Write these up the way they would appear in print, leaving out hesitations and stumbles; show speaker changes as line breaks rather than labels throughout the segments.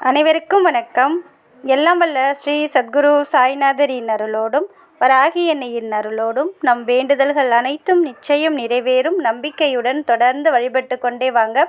அனைவருக்கும் வணக்கம். எல்லாம் வல்ல ஸ்ரீ சத்குரு சாய்நாதரின் அருளோடும் வராகி அன்னையின் அருளோடும் நம் வேண்டுதல்கள் அனைத்தும் நிச்சயம் நிறைவேறும் நம்பிக்கையுடன் தொடர்ந்து வழிபட்டு கொண்டே வாங்க.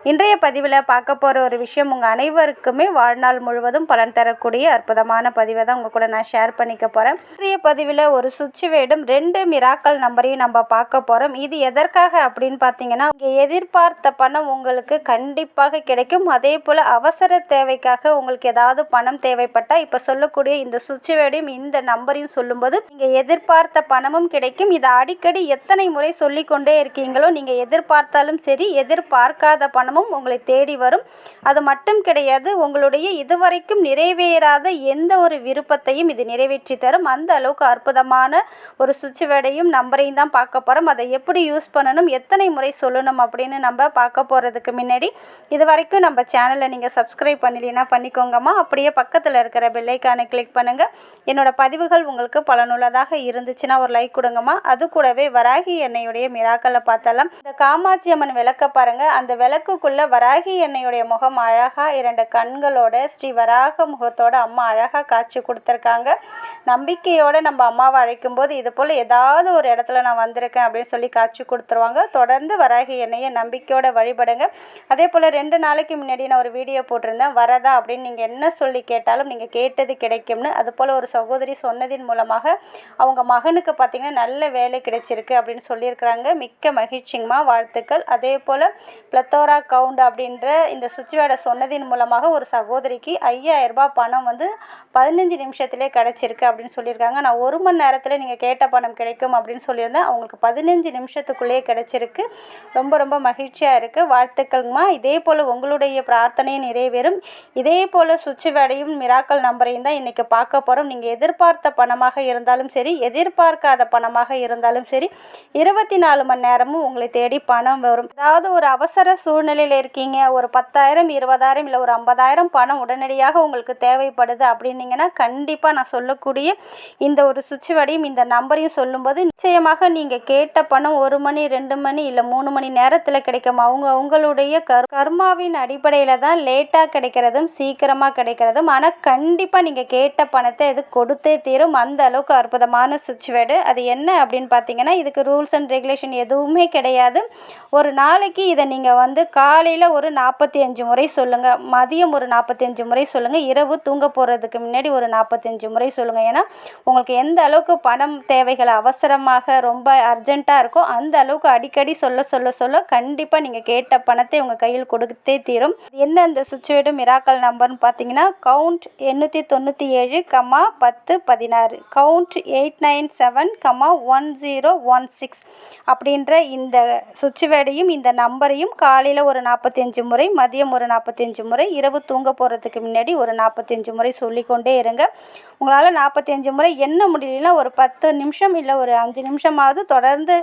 இன்றைய பதிவில் பார்க்க போகிற ஒரு விஷயம் உங்கள் அனைவருக்குமே வாழ்நாள் முழுவதும் பலன் தரக்கூடிய அற்புதமான பதிவை தான் உங்கள் கூட நான் ஷேர் பண்ணிக்க போகிறேன். இன்றைய பதிவில் ஒரு சுவிட்ச் வேர்டும் 2 மிராக்கல் நம்பரையும் நம்ம பார்க்க போகிறோம். இது எதற்காக அப்படின்னு பார்த்தீங்கன்னா, இங்கே எதிர்பார்த்த பணம் உங்களுக்கு கண்டிப்பாக கிடைக்கும். அதே போல் அவசர தேவைக்காக உங்களுக்கு ஏதாவது பணம் தேவைப்பட்டால் இப்போ சொல்லக்கூடிய இந்த சுவிட்ச் வேர்டையும் இந்த நம்பரையும் சொல்லும்போது நீங்கள் எதிர்பார்த்த பணமும் கிடைக்கும். இதை அடிக்கடி எத்தனை முறை சொல்லிக்கொண்டே இருக்கீங்களோ, நீங்கள் எதிர்பார்த்தாலும் சரி எதிர்பார்க்காத பணமும் உங்களை தேடி வரும். அது மட்டும் கிடையாது, உங்களுடைய இதுவரைக்கும் நிறைவேறாத எந்த ஒரு விருப்பத்தையும் இது நிறைவேற்றி தரும். அந்த அளவுக்கு அற்புதமான ஒரு சுவிட்ச் வேர்டையும் நம்பரையும் தான் பார்க்க போகிறோம். அதை எப்படி யூஸ் பண்ணணும், எத்தனை முறை சொல்லணும் அப்படின்னு நம்ம பார்க்க போகிறதுக்கு முன்னாடி இது வரைக்கும் நம்ம சேனலை நீங்கள் சப்ஸ்கிரைப் பண்ணலைன்னா பண்ணிக்கோங்கம்மா. அப்படியே பக்கத்தில் இருக்கிற பெல்லைக்கானை கிளிக் பண்ணுங்கள். என்னோடய பதிவுகள் உங்களுக்கு பலனுள்ளதாக இருந்துச்சுன்னா ஒரு லைக் கொடுங்கம்மா. அது கூடவே வராகி எண்ணெயுடைய மிராக்களை பார்த்தலாம். இந்த காமாட்சி அம்மன் விளக்க பாருங்கள். அந்த விளக்குக்குள்ள வராகி எண்ணெயுடைய முகம் அழகாக 2 கண்களோட ஸ்ரீ வராக முகத்தோட அம்மா அழகாக காட்சி கொடுத்துருக்காங்க. நம்பிக்கையோடு நம்ம அம்மாவை அழைக்கும் போது இது போல் ஏதாவது ஒரு இடத்துல நான் வந்திருக்கேன் அப்படின்னு சொல்லி காட்சி கொடுத்துருவாங்க. தொடர்ந்து வராகி எண்ணெயை நம்பிக்கையோட வழிபடுங்க. அதே போல் 2 நாளைக்கு முன்னாடி நான் ஒரு வீடியோ போட்டிருந்தேன், வரதா அப்படின்னு நீங்கள் என்ன சொல்லி கேட்டாலும் நீங்கள் கேட்டது கிடைக்கும்னு. அதுபோல் ஒரு சகோதரி சொன்னதின் மூலமாக அவங்க மகனுக்கு பார்த்திங்கன்னா நல்ல வேலை கிடைச்சிருக்கு அப்படின்னு சொல்லியிருக்கிறாங்க. மிக்க மகிழ்ச்சிங்கம்மா, வாழ்த்துக்கள். அதே போல் பிளத்தோரா கவுண்ட் அப்படின்ற இந்த சுவிட்ச் வேர்டை சொன்னதின் மூலமாக ஒரு சகோதரிக்கு 5000 ரூபாய் பணம் 15 நிமிஷத்திலே கிடச்சிருக்கு அப்படின்னு சொல்லியிருக்காங்க. நான் 1 மணி நேரத்தில் நீங்கள் கேட்ட பணம் கிடைக்கும் அப்படின்னு சொல்லியிருந்தேன். அவங்களுக்கு 15 நிமிஷத்துக்குள்ளேயே கிடச்சிருக்கு. ரொம்ப ரொம்ப மகிழ்ச்சியாக இருக்குது. வாழ்த்துக்கள்மா. இதே போல் உங்களுடைய பிரார்த்தனையும் நிறைவேறும். இதே போல் சுவிட்ச் வேர்டையும் மிராக்கல் நம்பரையும் தான் இன்றைக்கி பார்க்க போகிறோம். நீங்கள் எதிர்பார்த்த பணமாக இருந்தாலும் சரி எதிர்பார்க்காத பணமாக இருந்தாலும் சரி 24 மணி நேரமும் உங்களை தேடி பணம் வரும். அதாவது ஒரு அவசர சூழ்நிலையில் இருக்கீங்க, ஒரு 10,000 20,000 இல்லை ஒரு 50,000 பணம் உடனடியாக உங்களுக்கு தேவைப்படுது அப்படின்னீங்கன்னா கண்டிப்பாக நான் சொல்லக்கூடிய இந்த ஒரு சுவிட்ச் வேர்டையும் இந்த நம்பரையும் சொல்லும்போது நிச்சயமாக நீங்கள் கேட்ட பணம் 1 மணி 2 மணி இல்லை 3 மணி நேரத்தில் கிடைக்கும். அவங்களுடைய கர்மாவின் அடிப்படையில் தான் லேட்டாக கிடைக்கிறதும் சீக்கிரமாக கிடைக்கிறதும். ஆனால் கண்டிப்பாக நீங்கள் கேட்ட பணத்தை இது கொடுத்தே தீரும். அந்த அளவுக்கு அற்புதமான சுவிட்ச் வேர்டு. அது என்ன அப்படின்னு பார்த்தீங்கன்னா, இதுக்கு ரூல்ஸ் அண்ட் ரெகுலேஷன் எதுவுமே கிடையாது. ஒரு நாளைக்கு இதை நீங்கள் காலையில் ஒரு 45 முறை சொல்லுங்கள், மதியம் ஒரு 45 முறை சொல்லுங்கள், இரவு தூங்க போகிறதுக்கு முன்னாடி ஒரு 45 முறை சொல்லுங்கள். ஏன்னா உங்களுக்கு எந்த அளவுக்கு பணம் தேவைகள் அவசரமாக ரொம்ப அர்ஜெண்ட்டாக இருக்கோ அந்த அளவுக்கு அடிக்கடி சொல்ல சொல்ல சொல்ல கண்டிப்பாக நீங்கள் கேட்ட பணத்தை உங்கள் கையில் கொடுத்தே தீரும். என்ன அந்த சுவிட்ச் வேர்டு மிராக்கல் நம்பர்னு பார்த்தீங்கன்னா, கவுண்ட் 897, 10 16, கவுண்ட் 897, 1016 அப்படின்ற இந்த சுவிட்ச் வேர்டையும் இந்த நம்பரையும் காலையில் ஒரு 45 முறை, மதியம் ஒரு 45 முறை, இரவு தூங்க போகிறதுக்கு முன்னாடி ஒரு 45 முறை சொல்லிக்கொண்டே இருங்க. உங்களால் 45 முறை என்ன முடியலன்னா ஒரு 10 நிமிஷம் இல்லை ஒரு 5 நிமிஷமாவது தொடர்ந்து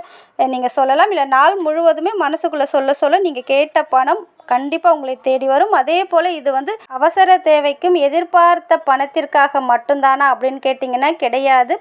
நீங்கள் சொல்லலாம். இல்லை நாள் முழுவதுமே மனசுக்குள்ளே சொல்ல சொல்ல நீங்கள் கேட்ட பணம் கண்டிப்பாக உங்களை தேடி வரும். அதே போல் இது அவசர தேவைக்கும் எதிர்பார்த்த பணத்திற்காக மட்டும்தானா அப்படின்னு கேட்டிங்கன்னா கிடையாது.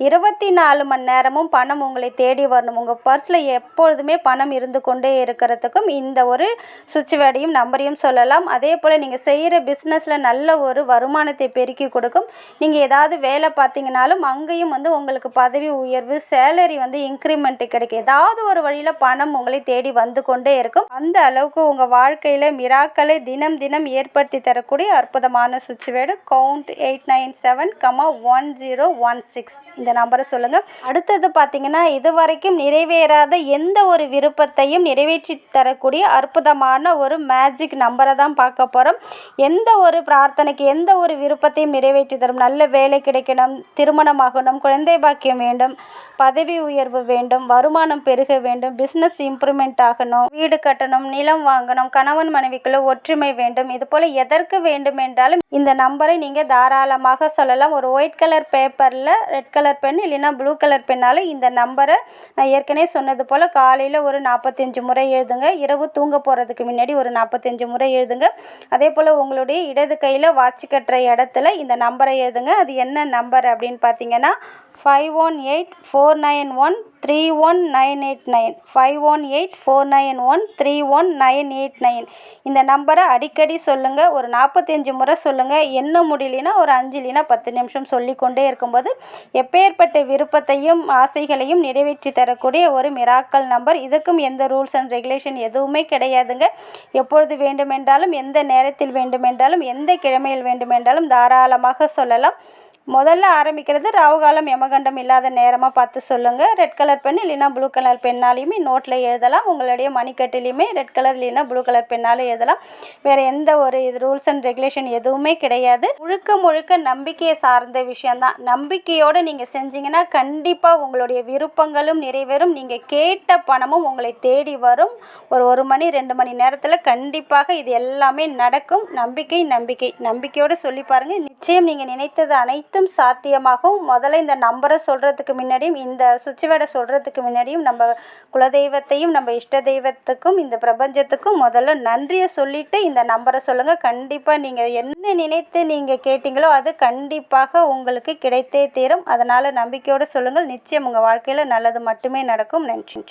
24 மணி நேரமும் பணம் உங்களை தேடி வரணும். உங்கள் பர்ஸில் எப்பொழுதுமே பணம் இருந்து கொண்டே இருக்கிறதுக்கும் இந்த ஒரு சுவிட்ச் வேர்டையும் நம்பரையும் சொல்லலாம். அதே போல் நீங்கள் செய்கிற பிஸ்னஸில் நல்ல ஒரு வருமானத்தை பெருக்கி கொடுக்கும். நீங்கள் ஏதாவது வேலை பார்த்தீங்கனாலும் அங்கேயும் உங்களுக்கு பதவி உயர்வு, சேலரி இன்க்ரிமெண்ட் கிடைக்கும். ஏதாவது ஒரு வழியில் பணம் உங்களை தேடி வந்து கொண்டே இருக்கும். அந்த அளவுக்கு உங்கள் வாழ்க்கையில் மிராக்களை தினம் தினம் ஏற்படுத்தி தரக்கூடிய அற்புதமான சுவிட்ச் வேர்டு கவுண்ட் 897, 1016 இந்த நம்பரை சொல்லுங்கள். அடுத்தது பார்த்தீங்கன்னா, இதுவரைக்கும் நிறைவேறாத எந்த ஒரு விருப்பத்தையும் நிறைவேற்றி தரக்கூடிய அற்புதமான ஒரு மேஜிக் நம்பரை தான் பார்க்க போகிறோம். எந்த ஒரு பிரார்த்தனைக்கு எந்த ஒரு விருப்பத்தையும் நிறைவேற்றி தரும். நல்ல வேலை கிடைக்கணும், திருமணமாகணும், குழந்தை பாக்கியம் வேண்டும், பதவி உயர்வு வேண்டும், வருமானம் பெருக வேண்டும், பிஸ்னஸ் இம்ப்ரூவ்மெண்ட் ஆகணும், வீடு கட்டணும், நிலம் வாங்கணும், கணவன் மனைவிக்குள்ள ஒற்றுமை வேண்டும். இது போல் எதற்கு வேண்டும் என்றாலும் இந்த நம்பரை நீங்கள் தாராளமாக சொல்லலாம். ஒரு ஒயிட் கலர் பேப்பரில் ரெட் கலர் பென் இல்லைன்னா ப்ளூ கலர் பெண்ணால் இந்த நம்பரை நான் ஏற்கனவே சொன்னது போல் காலையில் ஒரு 45 முறை எழுதுங்க, இரவு தூங்க போகிறதுக்கு முன்னாடி ஒரு 45 முறை எழுதுங்க. அதே போல் உங்களுடைய இடது கையில் வாட்சி கட்டுற இடத்துல இந்த நம்பரை எழுதுங்க. அது என்ன நம்பர் அப்படின்னு பார்த்தீங்கன்னா 518491318989 518491318989. இந்த நம்பரை அடிக்கடி சொல்லுங்கள். ஒரு 45 முறை சொல்லுங்கள். என்ன முடியலனா ஒரு 5 இல்லைனா 10 நிமிஷம் சொல்லிக்கொண்டே இருக்கும்போது எப்பேற்பட்ட விருப்பத்தையும் ஆசைகளையும் நிறைவேற்றி தரக்கூடிய ஒரு மிராக்கல் நம்பர். இதற்கும் எந்த ரூல்ஸ் அண்ட் ரெகுலேஷன் எதுவுமே கிடையாதுங்க. எப்பொழுது வேண்டுமென்றாலும், எந்த நேரத்தில் வேண்டுமென்றாலும், எந்த கிழமையில் வேண்டுமென்றாலும் தாராளமாக சொல்லலாம். முதல்ல ஆரம்பிக்கிறது ராவுகாலம் யமகண்டம் இல்லாத நேரமாக பார்த்து சொல்லுங்கள். ரெட் கலர் பென் இல்லைன்னா ப்ளூ கலர் பெண்ணாலையுமே நோட்டில் எழுதலாம். உங்களுடைய மணிக்கட்டிலையுமே ரெட் கலர் இல்லைன்னா ப்ளூ கலர் பெண்ணாலும் எழுதலாம். வேறு எந்த ஒரு ரூல்ஸ் அண்ட் ரெகுலேஷன் எதுவுமே கிடையாது. முழுக்க முழுக்க நம்பிக்கையை சார்ந்த விஷயந்தான். நம்பிக்கையோடு நீங்கள் செஞ்சீங்கன்னா கண்டிப்பாக உங்களுடைய விருப்பங்களும் நிறைவேறும். நீங்கள் கேட்ட பணமும் உங்களை தேடி வரும். ஒரு மணி 2 மணி நேரத்தில் கண்டிப்பாக இது எல்லாமே நடக்கும். நம்பிக்கையோடு சொல்லி பாருங்கள். நிச்சயம் நீங்கள் நினைத்தது அனைத்தும் சாத்தியமாகும். முதல்ல இந்த நம்பரை சொல்கிறதுக்கு முன்னாடியும், இந்த சுவிட்ச் வேர்டை சொல்கிறதுக்கு முன்னாடியும் நம்ம குலதெய்வத்தையும் நம்ம இஷ்ட தெய்வத்துக்கும் இந்த பிரபஞ்சத்துக்கும் முதல்ல நன்றியை சொல்லிவிட்டு இந்த நம்பரை சொல்லுங்கள். கண்டிப்பாக நீங்கள் என்ன நினைத்து நீங்கள் கேட்டீங்களோ அது கண்டிப்பாக உங்களுக்கு கிடைத்தே தீரும். அதனால் நம்பிக்கையோடு சொல்லுங்கள். நிச்சயம் உங்கள் வாழ்க்கையில் நல்லது மட்டுமே நடக்கும். நன்றி.